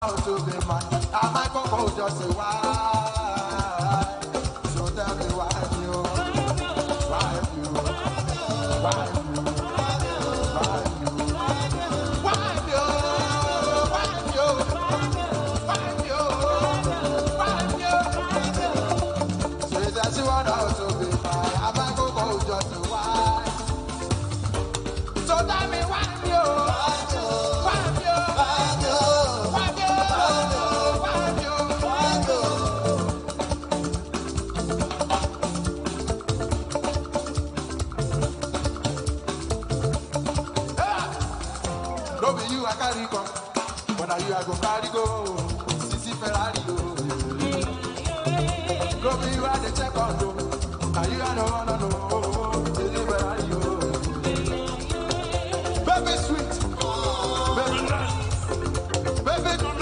How to be man? I might go just say why. So tell me why you, why you, why you, why you, why you, why you, why you, why you. Say that you want how to be man. I might go just say why. So tell me why you. No be you I carry come, but now you I go carry go. Sisi Ferrari go. No be you I the check on go, now you I no. Sisi Ferrari go. Baby sweet, baby nice, baby come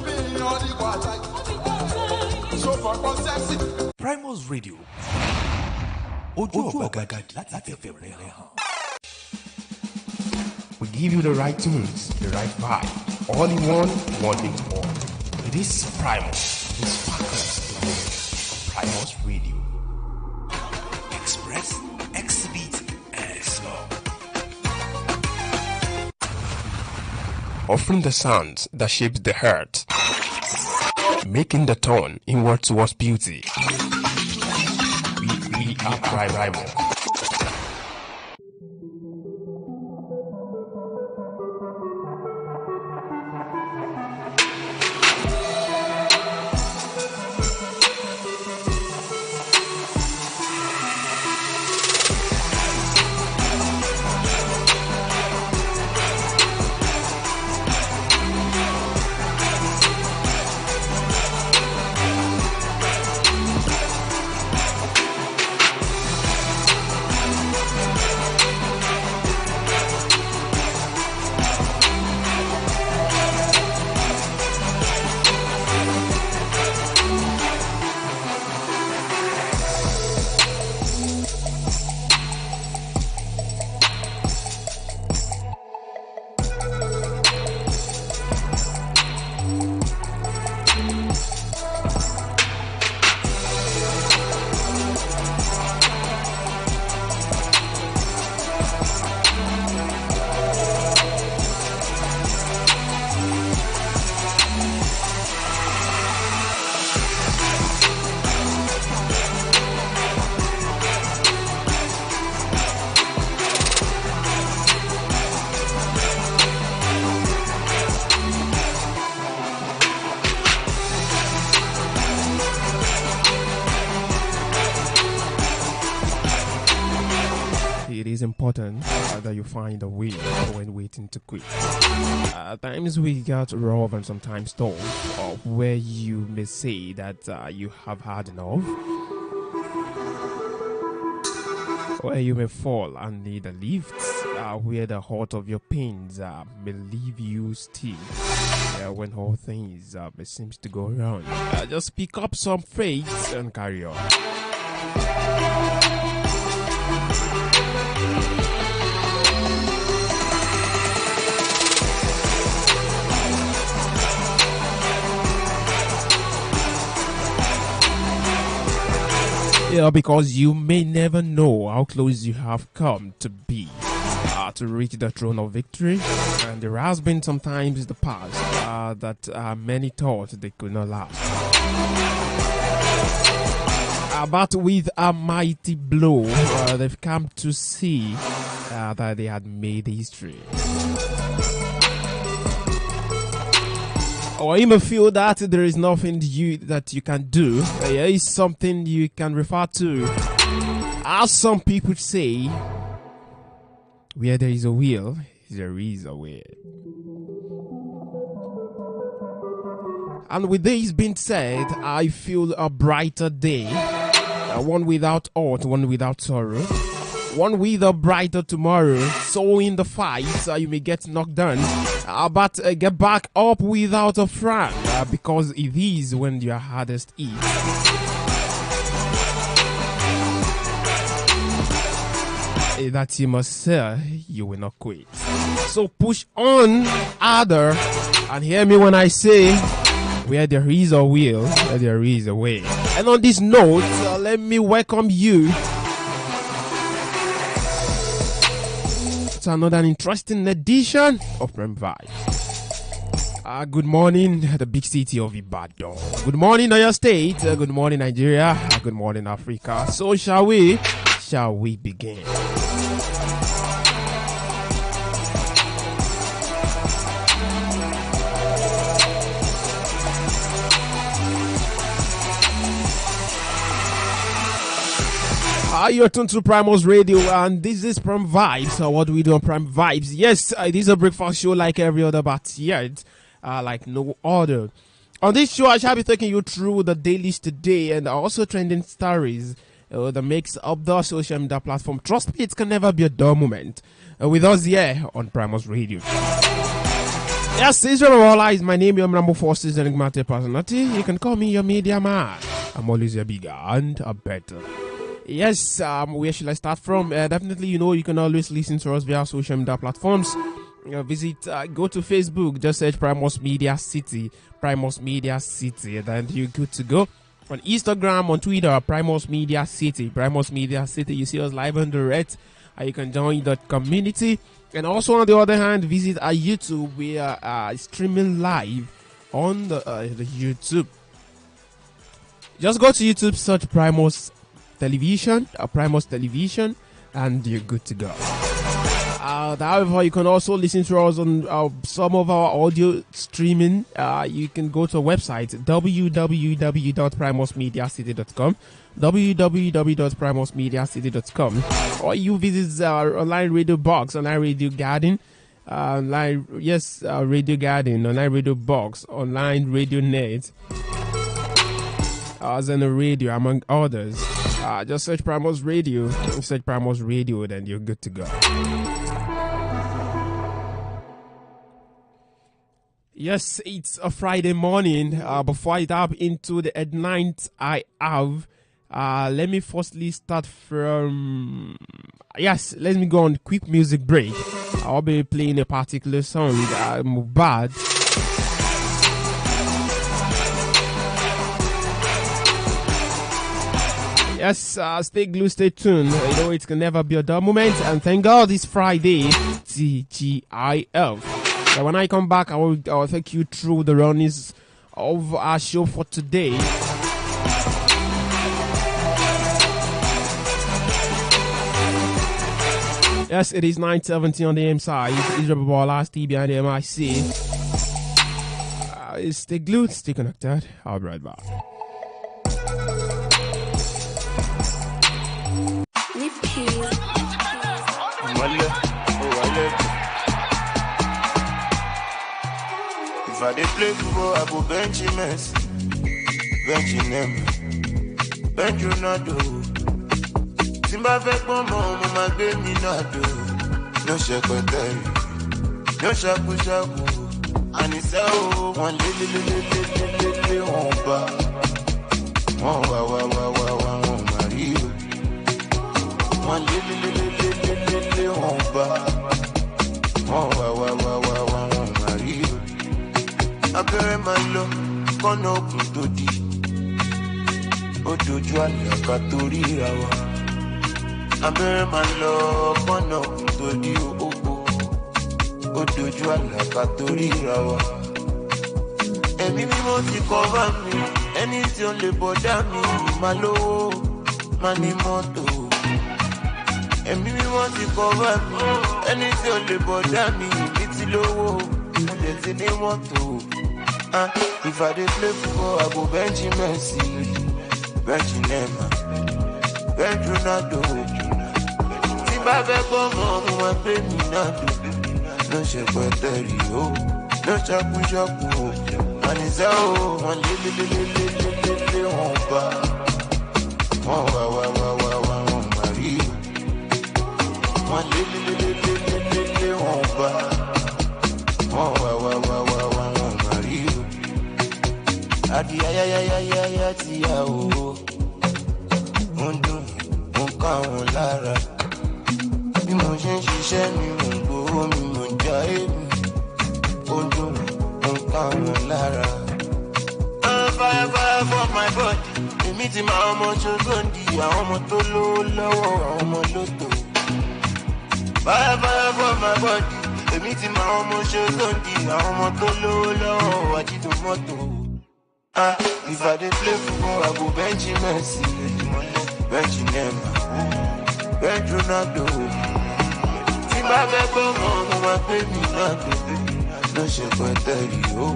be all the quality. So for sexy. Primus Radio. Ojo Bagagadi láti fẹ́ rẹ̀ hàn. We give you the right tunes, the right vibe, all in one big ball. It is Primus, it's Sparkles in the Primus Radio. Express, exhibit, and slow. Offering the sounds that shapes the heart, making the tone inward towards beauty. We are Primus. It is important that you find a way when waiting to quit. At times we get rough and sometimes tough, where you may say that you have had enough, where you may fall and need a lift, where the heart of your pains may leave you still. When all things may seem to go wrong, just pick up some faith and carry on. Because you may never know how close you have come to be to reach the throne of victory. And there has been sometimes in the past that many thought they could not last. But with a mighty blow, they've come to see that they had made history. Or you may feel that there is nothing that you can do. There is something you can refer to. As some people say, where there is a will, there is a way. And with this being said, I feel a brighter day. One without hurt, one without sorrow. One with a brighter tomorrow. So in the fight, you may get knocked down. But get back up without a frown, because it is when your hardest hit. that you must say you will not quit. So push on harder and hear me when I say, where there is a will, there is a way. And on this note, let me welcome you to another interesting edition of Prime Vibes. Good morning, the big city of Ibadan. Good morning, Oyo State. Good morning, Nigeria. Good morning, Africa. So shall we begin? You're tuned to Primus Radio, and this is Prime Vibes. What do we do on Prime Vibes? Yes, this is a breakfast show like every other, but yet, like no other. On this show, I shall be taking you through the dailies today and also trending stories that makes up the social media platform. Trust me, it can never be a dull moment. With us here on Primus Radio. Yes, Israel Babalola is my name. Your number 4 is an enigmatic personality. You can call me your media man. I'm always a bigger and a better. Yes, where should I start from? Definitely, you can always listen to us via social media platforms. Go to Facebook, just search Primus Media City, and then you're good to go. On Instagram, on Twitter, Primus Media City, you see us live on direct. You can join the community. And also, on the other hand, visit our YouTube. We are streaming live on the YouTube. Just go to YouTube, search Primus Television, and you're good to go. However, you can also listen to us on some of our audio streaming. You can go to our website www.primusmediacity.com, or you visit our online radio box, online radio garden, radio garden, online radio box, online radio net, as in a radio, among others. Just search Primus Radio. Then you're good to go. Yes, it's a Friday morning. Before I dive into the headlines I have, let me firstly start from... Yes, let me go on a quick music break. I'll be playing a particular song, Mubad. Yes, stay glued, stay tuned. It can never be a dull moment. And thank God it's Friday, TGIF. So when I come back, I'll take you through the runnings of our show for today. Yes, it is 9:70 on the M side. Israel Babalola, Steve behind the MIC. Stay glued, stay connected. I'll be right back. If I dey play football, I go bench him, bench him, bench Ronaldo. Simba fake mama, mama gbe mi nado. No shekoteri, no shaku shaku. And it's oh, one le on ba, one wa Mario. One le on ba, one wa Mario. Abẹ́rẹ́ máa lọ kọ́nà òkun tó di ojojú àlàkà tó ríra wa. Abẹ́rẹ́ máa lọ kọ́nà òkun tó di òpó ojojú àlàkà tó ríra wa. Ẹ̀mí mímọ́ ti kọ́ bá mi, ẹni tí ó lè bọ̀dá mi máa lówó máa ní mọ́tò. Ẹ̀mí mímọ́ ti kọ́ bá mi, ẹni tí ó lè bọ̀dá mi ní ti lówó mo lè ti ní mọ́tò. If I dey play football, I go bench Messi, bench Neymar, bench Ronaldo. Simba fẹ́ gbọ́ mọ́, mo máa gbé mi nado. No ṣẹpẹtẹrì o, no ṣakuṣaku o. Àníṣe o, wọ́n lé wọ́n bá. Wọ́n wá wọ́n máa rí o. Wọ́n lé wọ́n bá. Wọ́n wá wọ́n máa rí o. Adi ayayayaya ti ya o. Ń dùn, ń ká wọn lára. bí mo ṣe ń ṣiṣẹ́ mi mò ń gbowó mi mò ń já èmi ó dùn ó ń ká wọn lára. Fire fire for my body èmi ti máa ọmọ ṣogóńdì àwọn ọmọ tó lówó lọ́wọ́ àwọn ọmọ lóto. Fire fire for my body èmi ti máa ọmọ ṣogóńdì àwọn ọmọ tó lówó lọ́wọ́ àjídùn mọ́tò. If I dey play football I go bench Messi, bench Neymar, bench Ronaldo. Tí bá fẹ́ gbọ́ mọ́ mo máa gbé mi náà tó ló ṣe pẹ́tẹ́rì o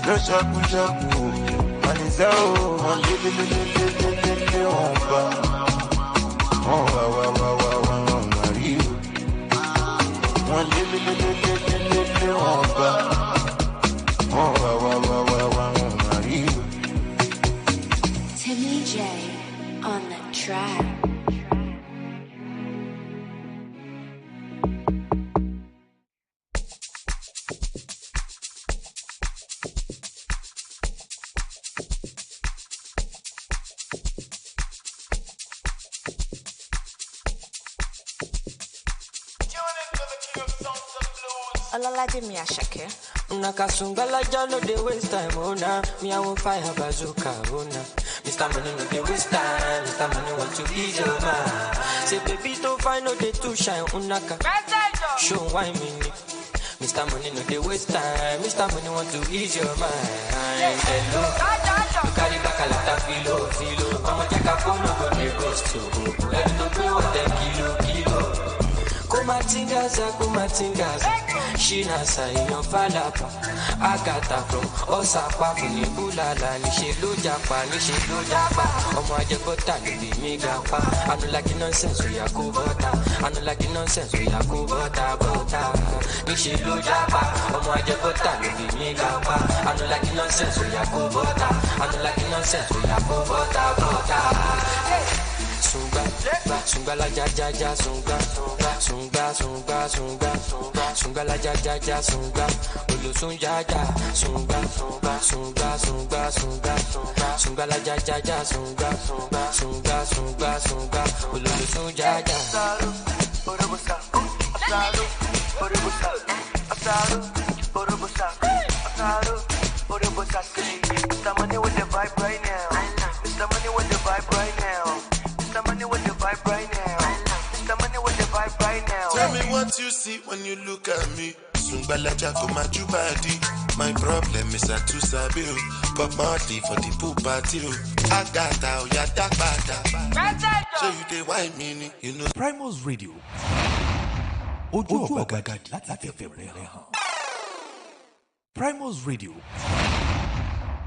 ló ṣàkúṣàkú o àníṣe o wọn lélelelelelele wọn bá wọn wá wọn rí o wọn lélelelelelele wọn bá wọn wá wọn rí o. Timmy J on the track. Olalaje mi ashake. Unakasungala no dey waste time, oh nah. Me I won't fire bazooka, oh nah. Mr. Money no dey waste time, Mr. Money want to ease your mind. Say baby don't find no dey too shine, unaka. Show why me need. Mr. Money no dey waste time, Mr. Money want to ease your mind. Hello, you carry back a lot of filo. I'ma take a phone, no go dey ghost to. Let me know what them kilo. Kumatingaza, Shina Sayon Falapa, Agata from Osapa, Fulibulala, Nishilu Japa, Omajabota, Migapa, I don't like nonsense, we are Kubota, I don't like nonsense, we are Kubota, Nishilu Japa, Omajabota, Migapa, I don't like nonsense, we are Kubota, I don't like nonsense, we are Kubota. Sunga la ja sunga la ja sunga ulu sunga sunga la ja sunga ulu sunga Mr. Money with the vibe right now. Mr. Money with the vibe right now. Mr. Money with the vibe right now. Mr. Money with the vibe right now. Tell me what you see when you look at me. Sungbalaja come at you body. My problem is I too sabi o. Pop Marley for the pool party o. I got out ya dark bada. So you dey wine me, you know. Primus Radio. Ojú ọ̀gbagadì láti fẹ̀rẹ̀ hàn. Primus Radio.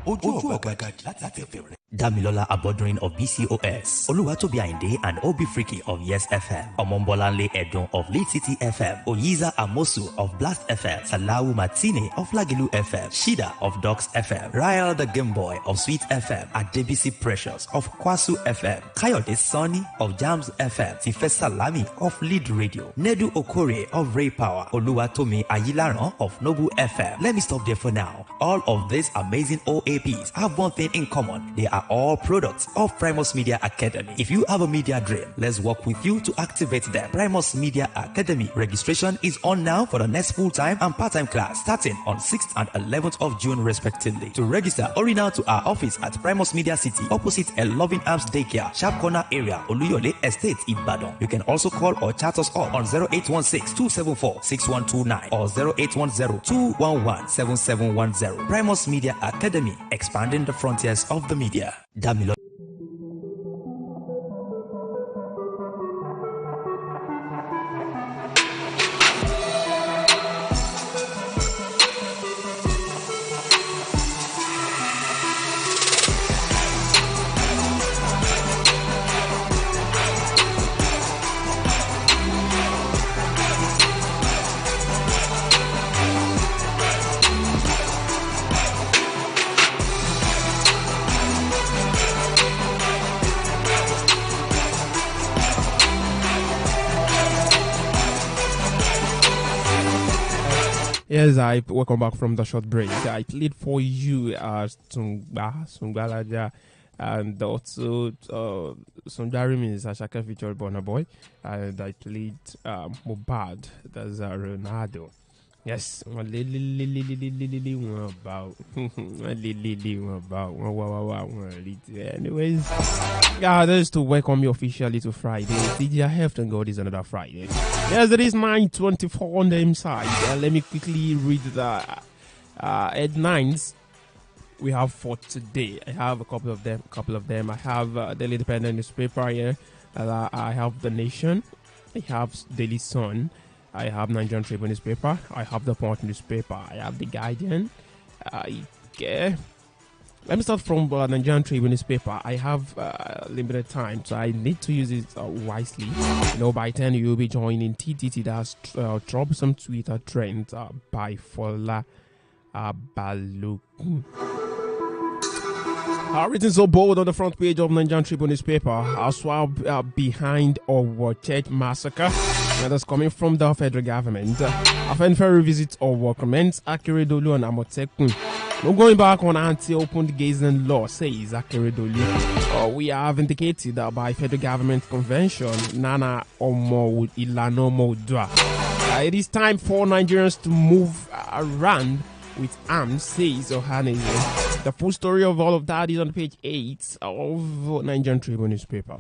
Ojú ọ̀gbagadì láti fẹ̀rẹ̀. Damilola Abodrin of BCOS, Oluwatobi Ainde and Obi Freaky of Yes FM, Omombolanle Edun of Lead City FM, Oyiza Amosu of Blast FM, Salawu Matine of Lagilu FM, Shida of Docs FM, Ryle the Game Boy of Sweet FM, Adebisi Precious of Kwasu FM, Kayode Sonny of Jams FM, Tife Salami of Lead Radio, Nedu Okore of Ray Power, Oluwatomi Ayilaran of Nobu FM. Let me stop there for now. All of these amazing OAPs have one thing in common. They are all products of Primus Media Academy. If you have a media dream, let's work with you to activate them. Primus Media Academy registration is on now for the next full-time and part-time class starting on 6th and 11th of June respectively. To register, hurry now to our office at Primus Media City opposite a Loving Arms Daycare, Sharp Corner area, Oluyole Estate, Ibadan. You can also call or chat us up on 0816-274-6129 or 0810-211-7710. Primus Media Academy, expanding the frontiers of the media. Damilo. Yes, welcome back from the short break. I played for you Sungbalaja And also some Jeremy's Ashaka featured Burna Boy, and I played Mubad, that's Ronaldo. Yes, one about anyways, yeah, that is to welcome you officially to Friday. DJ Heft and God is another Friday. Yes, it is 9:24 on the inside. Let me quickly read the headlines we have for today. I have a couple of them. I have Daily Independent newspaper here. I have The Nation. I have Daily Sun. I have Nigerian Tribune newspaper. I have The Punch newspaper. I have The Guardian. Okay. Let me start from Nigerian Tribune newspaper. I have limited time, so I need to use it wisely. By 10 you'll be joining TTT. That's troublesome Twitter trend by Fola Babalola. Written so bold on the front page of Nigerian Tribune newspaper. I'll swab behind Owo Church massacre. That's coming from the federal government. Afenfere revisits Owo comments Akeredolu and Amotekun. No going back on anti-open gazing law, says Akeredolu. We have indicated that by federal government convention, Nana Omo Ilano Modua. It is time for Nigerians to move around with arms, says Ohaneze. The full story of all of that is on page 8 of Nigerian Tribune newspaper.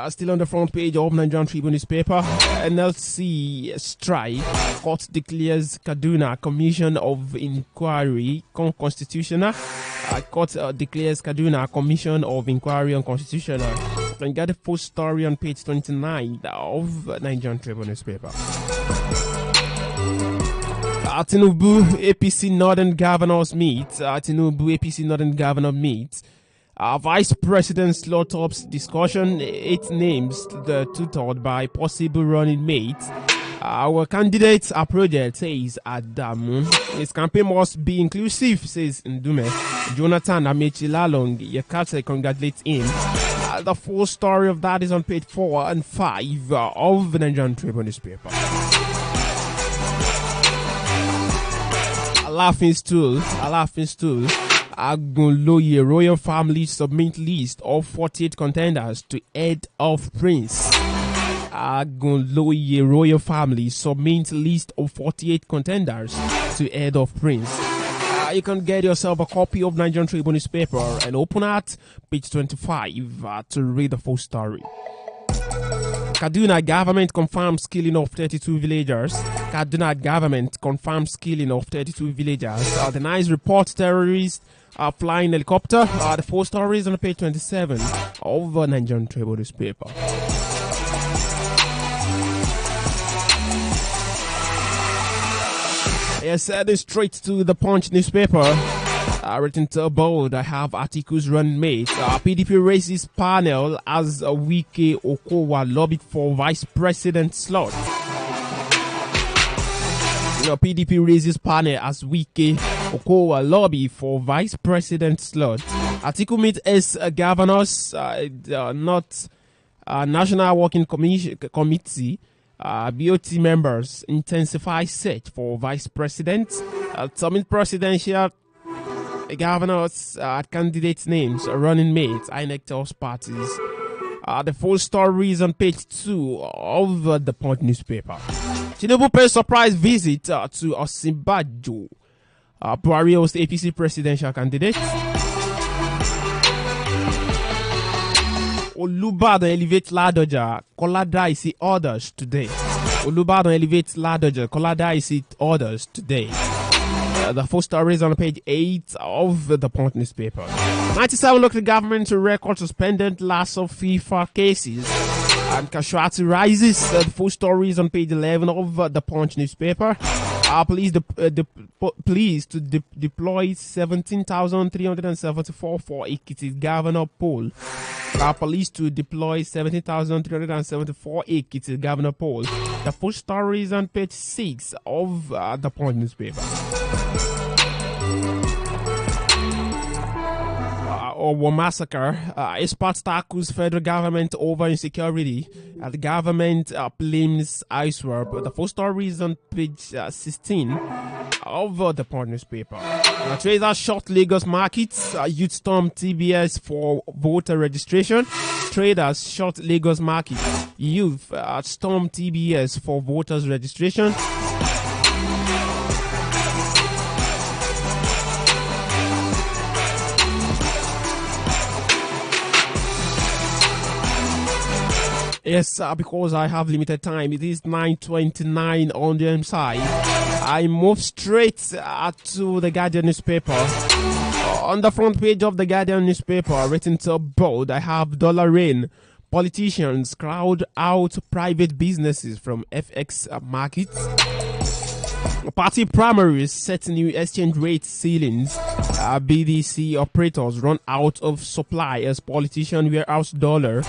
Still on the front page of Nigerian Tribune newspaper, NLC strike. Court declares Kaduna Commission of Inquiry unconstitutional. Court declares Kaduna Commission of Inquiry unconstitutional. You can get the full story on page 29 of Nigerian Tribune newspaper. Tinubu APC Northern Governors meet. Tinubu APC Northern Governor meet. Vice President Slotop's discussion, 8 names, the tutored by possible running mates. Our candidates are project, says Adamu. His campaign must be inclusive, says Ndume. Jonathan Amechi Lalong, Yakate congratulates him. The full story of that is on page 4 and 5 of the Nigerian Tribune newspaper. A laughing stool. Agunloye royal family submit list of 48 contenders to head of prince. Agunloye royal family submit list of 48 contenders to head of prince. You can get yourself a copy of Nigerian Tribune newspaper and open at page 25 to read the full story. Kaduna government confirms killing of 32 villagers. Kaduna government confirms killing of 32 villagers. The NICE report terrorists are flying helicopter. The full stories on page 27 of the Nigerian Tribune newspaper. Yes, heading straight to the Punch newspaper. Written to bold, I have articles running mate. PDP raises panel as Wike Okowa lobbied for vice president slot. PDP raises panel as Wike Okowa lobby for vice president slot. Article meet as governors, not National Working Committee. BOT members intensify search for vice president. Summit presidential governors candidates names, running mates, INEC tells parties. The full story is on page 2 of the Punch newspaper. Tinubu pays surprise visit to Osinbajo. Buhari was the APC presidential candidate. Olubadan elevates Ladoja. Kolada is orders today. Olubadan elevates Ladoja. Kolada is orders today. The full story is on page 8 of the Punch newspaper. 97 local government to record suspended last of FIFA cases. And casualty rises. The full story is on page 11 of the Punch newspaper. Police to deploy 17,374 for Ekiti governor poll. Police to deploy 17,374 Ekiti governor poll. The full story is on page 6 of the Punch newspaper. Owo massacre. Experts tackles federal government over insecurity. The government blames ISWAP. The full story is on page 16 of the Punch newspaper. Traders short Lagos markets. Youth storm TBS for voter registration. Traders short Lagos market. Youth storm TBS for voters registration. Yes, because I have limited time. It is 9:29 on the M side. I move straight to the Guardian newspaper. On the front page of the Guardian newspaper, written top bold, I have dollar rain. Politicians crowd out private businesses from FX markets. Party primaries set new exchange rate ceilings. BDC operators run out of supply as politician warehouse dollar.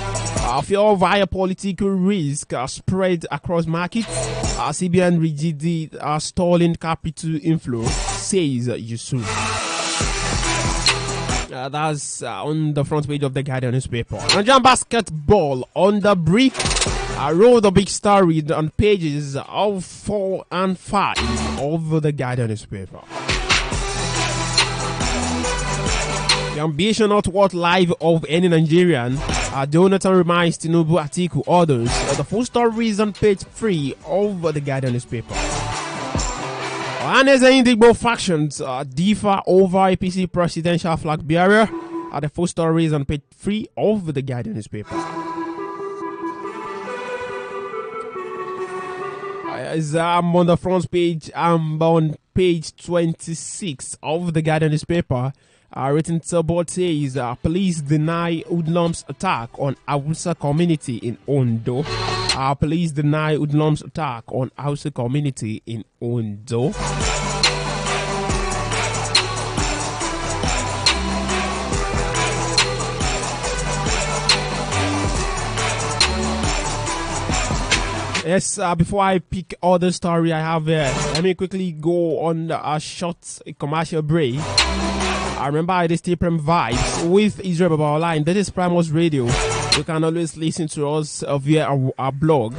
Fear of higher political risk spread across markets. CBN rigidity stalling capital inflow, says Yusuf. That's on the front page of the Guardian newspaper. Nigerian basketball on the brick. I wrote a big story on pages of 4 and 5 of the Guardian newspaper. The ambition not what life of any Nigerian. Jonathan reminds Tinubu Atiku others. The full story is on page 3 of the Guardian newspaper. Ohanes and Indigbo factions differ over APC presidential flag bearer. The full story is on page 3 of the Guardian newspaper. As I'm on the front page, I'm on page 26 of the Guardian newspaper. Written support says police deny hoodlums attack on Hausa community in Ondo. Police deny hoodlums attack on Hausa community in Ondo. Yes, before I pick other story I have here, let me quickly go on a short commercial break. I remember I did Prem Vibes with Israel Babalola, and that is Primus Radio. You can always listen to us via our blog,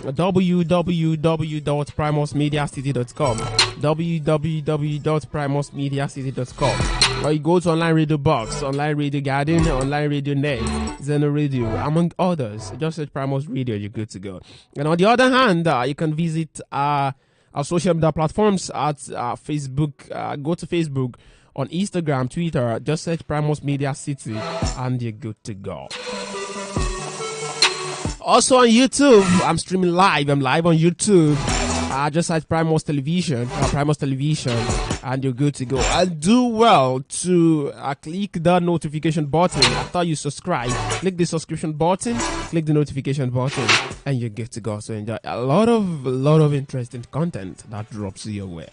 www.primusmediacity.com, www.primusmediacity.com. Or you go to Online Radio Box, Online Radio Garden, Online Radio Net, Zeno Radio, among others. Just search Primus Radio, you're good to go. And on the other hand, you can visit our social media platforms at Facebook. Go to Facebook. On Instagram, Twitter, just search Primus Media City and you're good to go. Also on YouTube, I'm streaming live. I'm live on YouTube. Just search Primus Television, and you're good to go. And do well to click the notification button after you subscribe. Click the subscription button, click the notification button, and you're good to go. So enjoy a lot of interesting content that drops your way.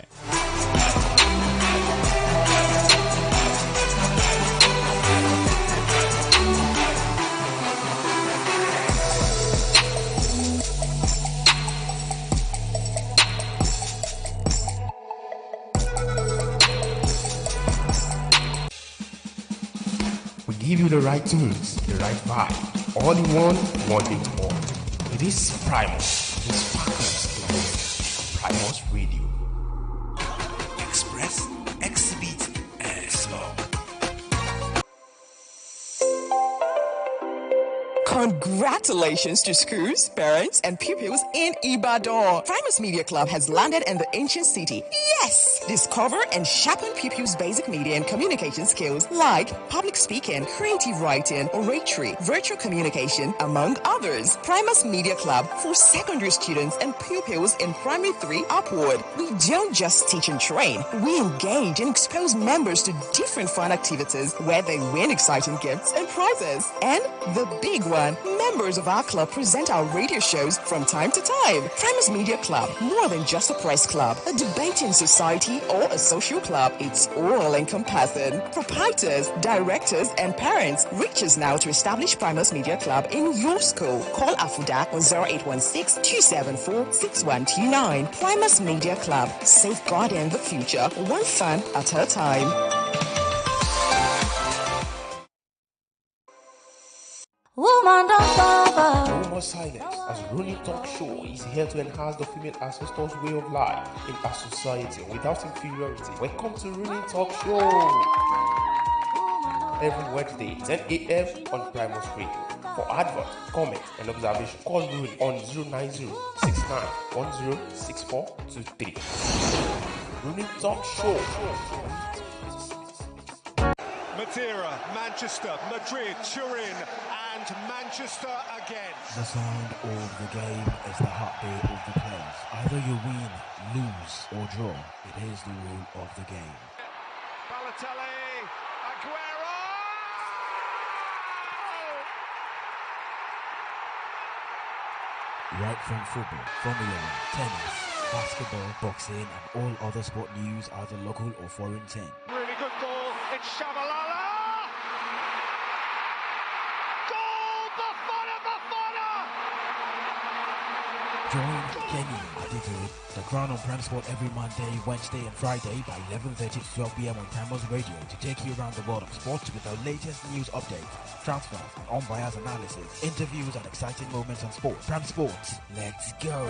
Give you the right tunes, the right vibe, all in one big ball. It is Primus, it sparkles the world. Primus Radio. Express, exhibit, and slow. Congratulations to schools, parents, and pupils in Ibadan. Primus Media Club has landed in the ancient city. Yes! Discover and sharpen pupils' basic media and communication skills like public speaking, creative writing, oratory, virtual communication, among others. Primus Media Club for secondary students and pupils in primary 3 upward. We don't just teach and train. We engage and expose members to different fun activities where they win exciting gifts and prizes. And the big one, members of our club present our radio shows from time to time. Primus Media Club, more than just a press club, a debating society, or a social club. It's all encompassing. Proprietors, directors, and parents reach us now to establish Primus Media Club in your school. Call Afuda on 0816-274-6129. Primus Media Club, safeguarding the future, one fan at a time. Woman don't bother. never silence, as Rooney Talk Show is here to enhance the female ancestors' way of life in our society without inferiority. Welcome to Rooney Talk Show. Every Wednesday, 10 a.m. on Primus Radio. For advert, comment, and observation, call Rooney on 090-6910-6423. Rooney Talk Show. Madeira, Manchester, Madrid, Turin, and Manchester again. The sound of the game is the heartbeat of the players. Either you win, lose, or draw. It is the rule of the game. Balotelli, Aguero! Right from football, Formula 1, tennis, basketball, boxing, and all other sport news, either local or foreign 10. Really good ball, it's Babalola! Goal! Bafana! Join Kenny Adidu, the Crown on Prime Sport every Monday, Wednesday, and Friday by 11:30 to 12 p.m. on Primus Radio to take you around the world of sports with our latest news updates, transfers, and unbiased analysis, interviews, and exciting moments on sport. Prime Sports, let's go!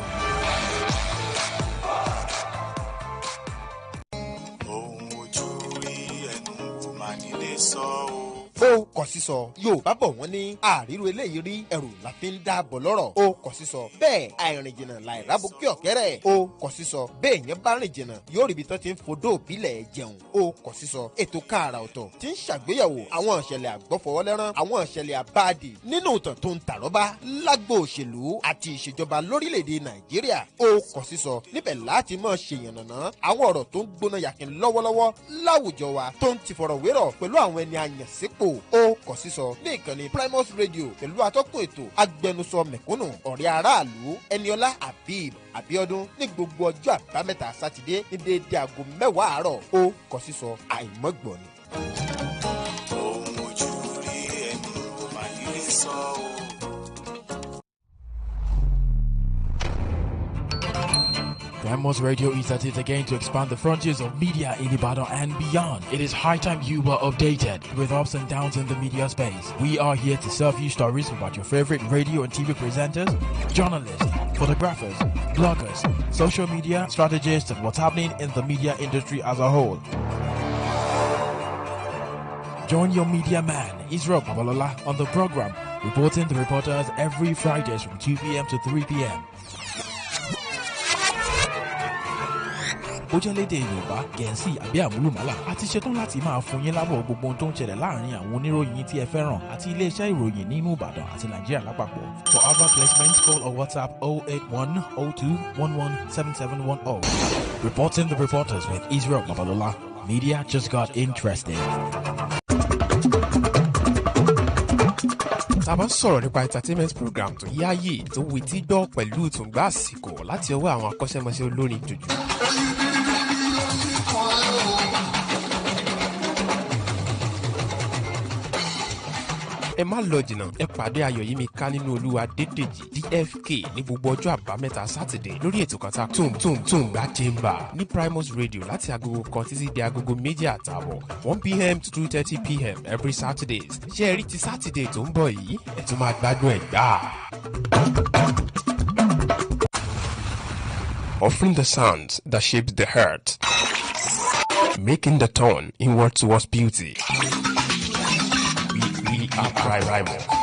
ó kọ sísọ Yorùbá bọ̀ wọ́n ní àríro eléyìí rí ẹrù la fi ń dáàbò lọ́rọ̀ ó kọ sísọ bẹ́ẹ̀ àìrìn jìnnà láìrábù kí ọ̀kẹ́rẹ́ ó kọ sísọ bẹ́ẹ̀ yẹn bá rìn jìnnà yóò ríbi tó ti ń fodó òbílẹ̀ jẹun ó kọ sísọ ètò káàrà ọ̀tọ̀ tí ń ṣàgbéyẹ̀wò àwọn ìṣẹ̀lẹ̀ àgbọ́fọwọ́lẹ́rán àwọn ìṣẹ̀lẹ̀ àbáàdì nínú ìtàn tó ń tàrọ́bá lágbo òṣèlú àti ìṣèjọba lórílẹ̀‐èdè Nàìjíríà ó kọ sísọ níbẹ̀ láti máa ṣèyànnàná àwọn ọ̀rọ̀ tó ń gbóná yàkín lọ́wọ́lọ́wọ́ láwùjọ wa tó ń ti fọ̀rọ̀wérọ̀ pẹ̀lú àwọn ẹni àyànsípò ó kọ sísọ ní ìkànnì Primus Radio pẹ̀lú atọ́kùn ètò agbẹnusọ mẹ̀kúnnù ọ̀rẹ́ aráàlú Ẹniọlá Habib Abíọ́dún ní gbogbo ọjọ́ àbámẹ́ta sátidé ní déédé aago 10 àárọ̀ ó kọ sísọ àìmọ́gbọ̀n ni. ohun ojú rí ẹnu kò má nílé sọ o. Primus Radio is at it again to expand the frontiers of media in Ibadan and beyond. It is high time you were updated with ups and downs in the media space. We are here to serve you stories about your favorite radio and TV presenters, journalists, photographers, bloggers, social media strategists, and what's happening in the media industry as a whole. Join your media man, Israel Babalola, on the program, reporting the reporters every Fridays from 2 p.m. to 3 p.m. Bó jẹ́ lédè Yorùbá, Gẹ̀ẹ́sì àbí àmúlùmálà, a ti ṣetán láti máa fún yín lábọ̀ gbogbo ohun tó ń ṣẹlẹ̀ láàrin àwọn oníròyìn tí ẹ fẹ́ràn àti iléeṣẹ́ ìròyìn nínú Ìbàdàn àti Nàìjíríà lápapọ̀. For advert placements, call or WhatsApp 08102117710. Reporting the reporters with Israel Babalola. Media just got interesting. tá a bá ń sọ̀rọ̀ nípa entertainment program tó yáàyè tó wetí gbọ́ pẹ̀lú ìtùngbà àsìkò láti ọwọ́ àwọn akọ́ṣẹ́mọṣẹ́ olórin jùjú. ẹ má lọ jìnnà ẹ pàdé Ayọ̀yímíká nínú Olúwa Adédèjì DFK ní gbogbo ọjọ́ àbámẹ́ta sátidé lórí ètò kan tá Tùngbà Chamber ní Primus Radio láti agogo kan títí di agogo 2:30 1 p.m. to 2:30 p.m. every Saturdays. ṣé ẹ rí ti Saturday tó ń bọ̀ yìí ẹ tún máa gbádùn ẹ̀ gbà. Offering the sounds that shapes the heart, making the turn inward towards beauty. We are Primus.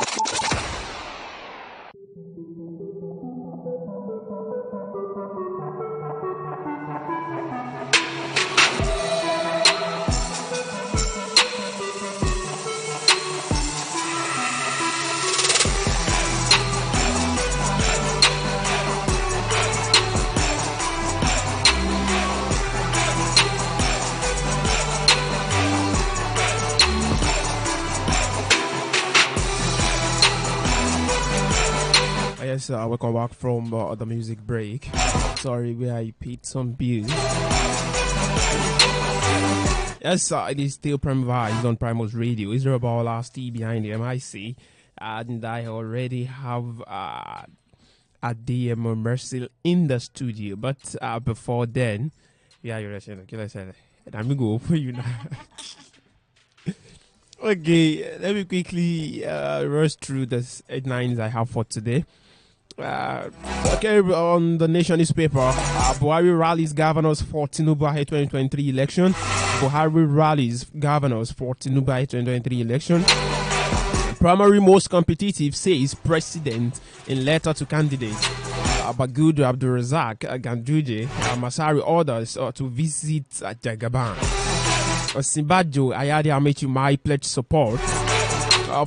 Yes, welcome back from the music break. Sorry, I paid some bills. Yes, it is still Prime Vibes on Primus Radio. Israel Babalola, Steve behind the MIC. And I already have Adeyemo Mercil in the studio. But before then, yeah, you're saying, I'm going to go for you now. Okay, let me quickly rush through the headlines I have for today. Okay, on the Nation newspaper, Buhari rallies governors for Tinubu ahead 2023 election. Buhari rallies governors for Tinubu ahead 2023 election. Primary most competitive, says president in letter to candidates. Bagudu Abdulrazak Ganduje Masari orders to visit Jagaban. Simbajo Ayade Amechi Mai pledge support.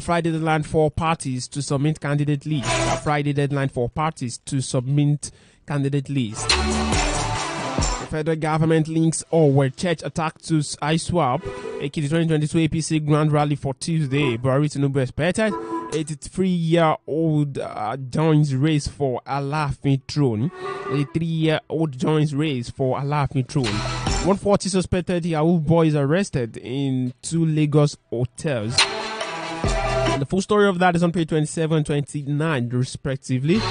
Friday deadline for parties to submit candidate list. Friday deadline for parties to submit candidate list. The federal government links where church attack to ISWAP. Ekiti 2022 APC Grand Rally for Tuesday. Buhari Tinubu expected. 83-year-old joins race for Alafin throne. 83-year-old joins race for Alafin throne. 140 suspected Yahoo boys arrested in 2 Lagos hotels. And the full story of that is on page 27 and 29, respectively.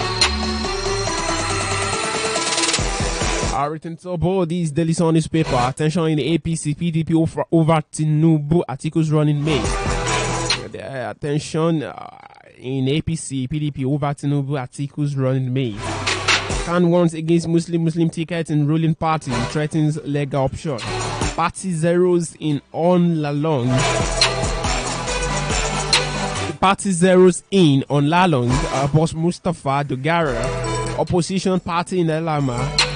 Written top of this Daily Sun newspaper. Attention in the APC PDP over Tinubu articles running May. Attention in APC PDP over Tinubu articles running May. Can warns against Muslim tickets in ruling party, threatens legal option. Party zeros in on Lalong. Party zeros in on Lalong. Boss Mustafa Dogara. Opposition party in Elama.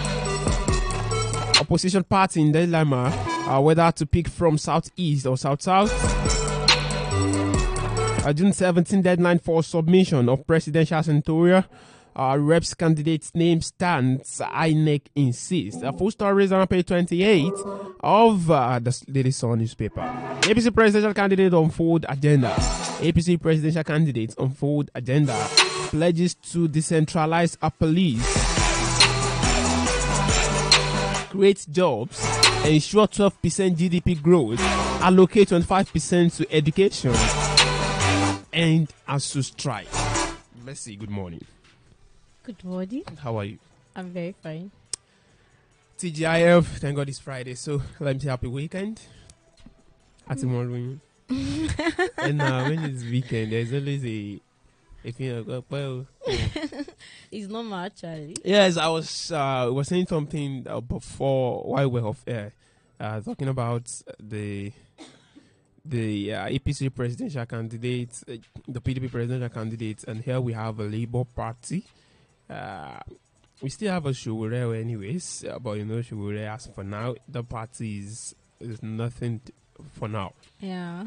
Opposition party in dilemma whether to pick from southeast or south-south. June 17 deadline for submission of presidential senatorial reps candidates name stands. INEC insists. A full story is on page 28 of the Daily Sun newspaper. APC presidential candidate unfold agenda. APC presidential candidates unfold agenda. Pledges to decentralize our police. Create jobs, ensure 12% GDP growth, allocate 25% to education, and ASU strike. Mercy, good morning. Good morning. How are you? I'm very fine. TGIF, thank God it's Friday, so let me say happy weekend. Happy morning. And when it's weekend, there's always a thing well. It's not much, actually. Yes, I was saying something before while we're off air, talking about the APC presidential candidates, the PDP presidential candidates, and here we have a Labour Party. We still have a Showore anyways, but Showore as for now, the party is nothing for now. Yeah.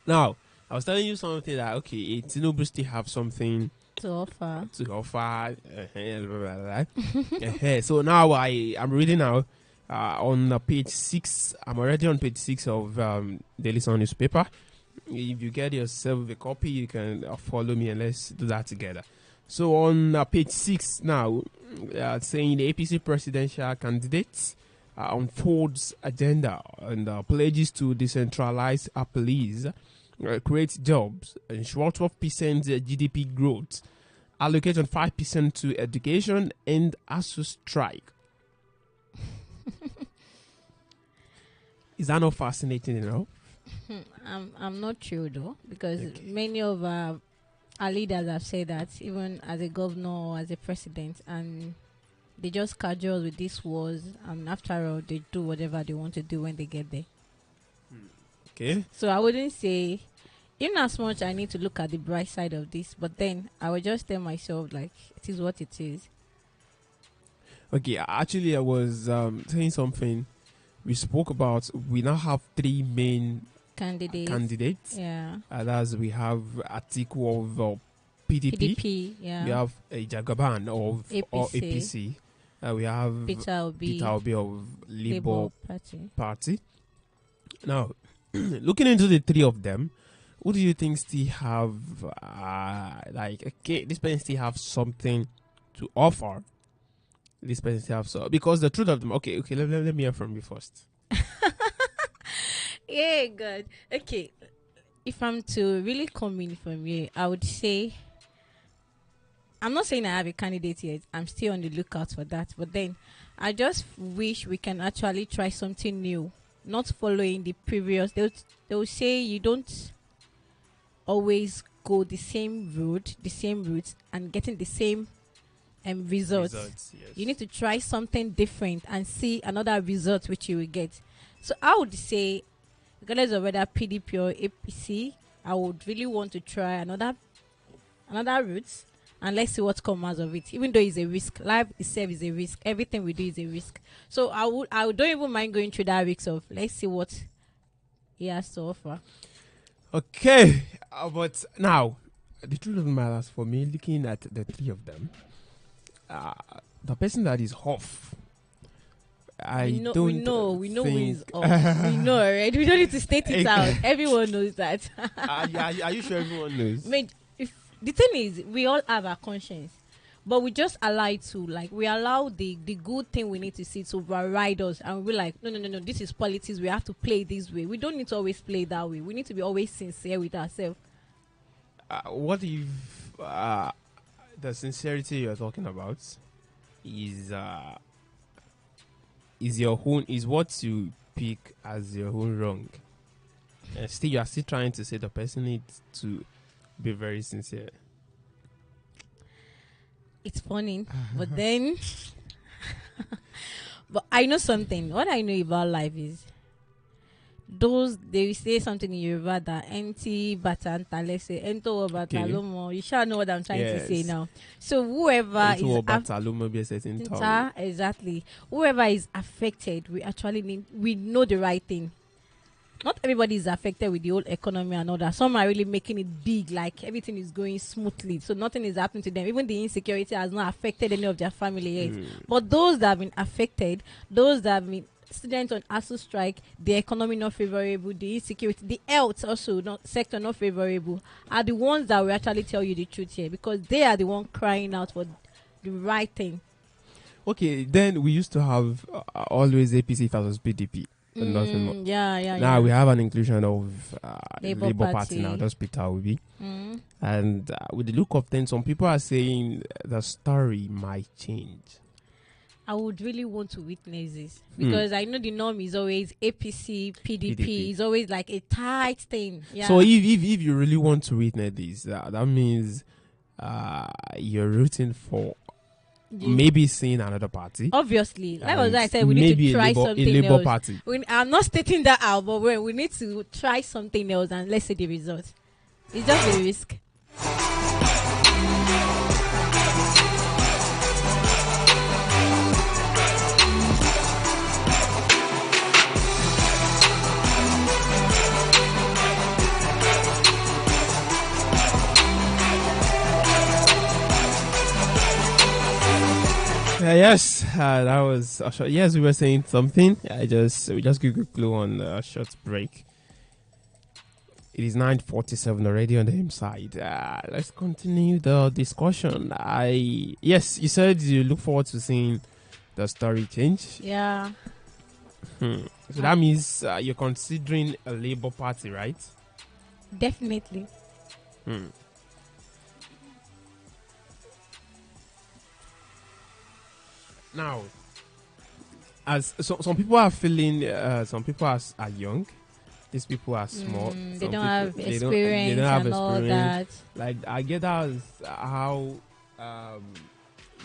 Now, I was telling you something that Tinubu still have something to offer. So now I'm reading now on page 6. I'm already on page 6 of Daily Sun newspaper. If you get yourself a copy, you can follow me and let's do that together. So on page 6 now, saying the APC presidential candidates unfolds agenda and pledges to decentralize our police. Create jobs, ensure 12% GDP growth, allocate on 5% to education, and ASU strike. Is that not fascinating enough? I'm not sure though, because many of our leaders have said that, even as a governor or as a president, and they just casual with these wars, and after all, they do whatever they want to do when they get there. Okay. So I wouldn't say, even as much I need to look at the bright side of this, but then I would just tell myself, like, it is what it is. Okay, actually I was saying something. We spoke about, we now have 3 main candidates. Yeah. That's we have Atiku of PDP. Yeah. We have Jagaban of APC. We have Peter Obi of Labour Party. Now, looking into the 3 of them, who do you think still have this person still have something to offer? This person still have because the truth of them. Okay. Let me hear from you first. Yeah, good. Okay, if I'm to really come in from here, I would say, I'm not saying I have a candidate yet. I'm still on the lookout for that. But then, I just wish we can actually try something new, not following the previous. They'll say you don't always go the same route, and getting the same results. Yes. You need to try something different and see another result which you will get. So I would say, regardless of whether PDP or APC, I would really want to try another route, and let's see what comes out of it. Even though it's a risk, life itself is a risk. Everything we do is a risk. So I don't even mind going through that risk of let's see what he has to offer. Okay, but now the truth of the matter is, for me, looking at the three of them, the person that is off, we know who is off. We know already. We don't need to state it out. Everyone knows that. Are you sure everyone knows? The thing is, we all have our conscience, but we just allow it to, like, we allow the good thing we need to see to override us, and we're like, no, this is politics. We have to play this way. We don't need to always play that way. We need to be always sincere with ourselves. What if the sincerity you're talking about is what you pick as your own wrong, and still you are still trying to say the person needs to be very sincere? It's funny, but then but I know something. What I know about life is they say something in Yoruba that enti batanta, let's say ento batalomo. You shall know what I'm trying to say now. So whoever exactly, whoever is affected, we know the right thing. Not everybody is affected with the whole economy and all that. Some are really making it big, like everything is going smoothly, so nothing is happening to them. Even the insecurity has not affected any of their family yet. But those that have been affected, those that have been students on ASU strike, the economy not favorable, the insecurity, the health also sector not favorable, are the ones that will actually tell you the truth here, because they are the one crying out for the right thing. Okay, then we used to have always APC versus PDP. Nothing more. Now we have an inclusion of Labour Party now. That's Peter Obi. And with the look of things, some people are saying the story might change. I would really want to witness this, because I know the norm is always APC, PDP. Is always like a tight thing. Yeah. So if you really want to witness this, that means you're rooting for maybe seeing another party. Obviously, like what I said, we need to try something else. Party. I'm not stating that out, but we need to try something else and let's see the result. It's just a risk. Yes, that was a short. Yes, we were saying something. We just give a clue on a short break. It is 9:47 already on the M side. Let's continue the discussion. Yes, you said you look forward to seeing the story change. Yeah. So that means you're considering a Labour Party, right? Definitely. Now, as some people are feeling, some people are young. These people are small. They don't have experience. They don't have experience. All that. Like, I get how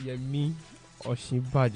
Yemi Osinbajo